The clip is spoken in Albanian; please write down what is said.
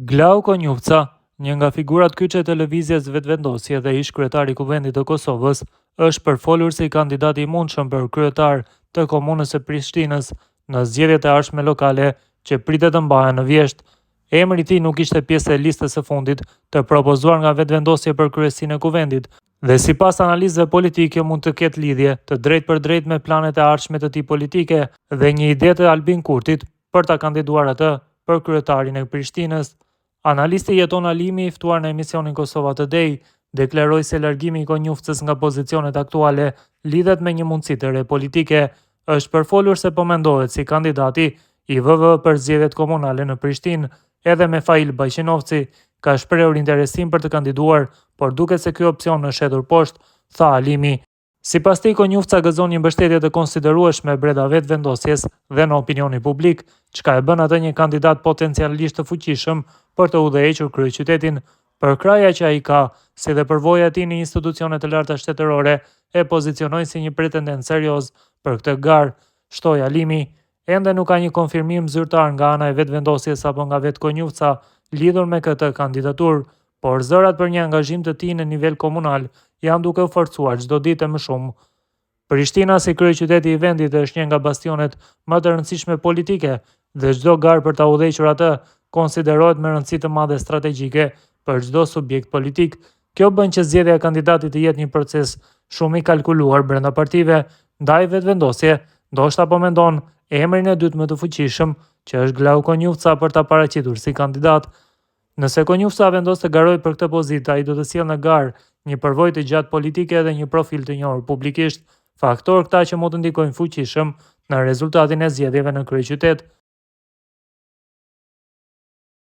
Glauko Njufca, një nga figurat kyçe të lëvizjes Vetëvendosje dhe ish kryetari i Kuvendit të Kosovës, është përfolur si kandidati i mundshëm për kryetar të komunës së Prishtinës në zgjedhjet e ardhshme lokale që pritet të mbahen në vjesht. Emri i tij nuk ishte pjesë e listës së fundit të propozuar nga Vetëvendosje për kryesinë e Kuvendit, dhe sipas analizëve politike mund të ketë lidhje të drejtpërdrejtë me planet e ardhshme të tij politike dhe një ide të Albin Kurtit për ta kandiduar atë për kryetarin e Prishtinës. Analisti Jeton Alimi, i ftuar në emisionin Kosova Today, deklaroi se largimi i Konjufcës nga pozicionet aktuale lidhet me një mundësi të re politike. Është përfolur se po mendohet si kandidati i VV për zgjedhjet komunale në Prishtinë, edhe Mefail Bajqinovci ka shprehur interesim për të kandiduar, por duket se ky opsion është hedhur poshtë, tha Alimi. Sipas tij, Konjufca gëzon një mbështetje të konsiderueshme brenda Vetëvendosjes dhe në opinionin publik, çka e bën atë një kandidat potencialisht të fuqishëm për të udhëhequr kryeqytetin. Përkraja që ai ka, si dhe përvoja e tij në institucione të larta shtetërore, e pozicionojnë si një pretendent serioz për këtë garë, shtoi Alimi. Ende nuk ka një konfirmim zyrtar nga ana e Vetëvendosjes apo nga vetë Konjufca lidhur me këtë kandidaturë, por zërat për një angazhim të tij në nivel komunal janë duke u forcuar çdo ditë më shumë. Prishtina si kryeqyteti i vendit është një nga bastionet më të rëndësishme politike dhe çdo garë për ta udhëhequr atë konsiderohet me rëndësi të madhe strategjike për çdo subjekt politik. Kjo bën që zgjedhja e kandidatit të jetë një proces shumë i kalkuluar brenda partive, ndaj Vetëvendosje ndoshta po mendon emrin e dytë më të fuqishëm, që është Glauko Njufca, për ta paraqitur si kandidat. Nëse Konjufca vendos të garojë për këtë pozitë, ai do të sjellë në garë një përvojë të gjatë politike dhe një profil të njohur publikisht, faktorë këta që mund të ndikojnë fuqishëm në rezultatin e zgjedhjeve në kryeqytet.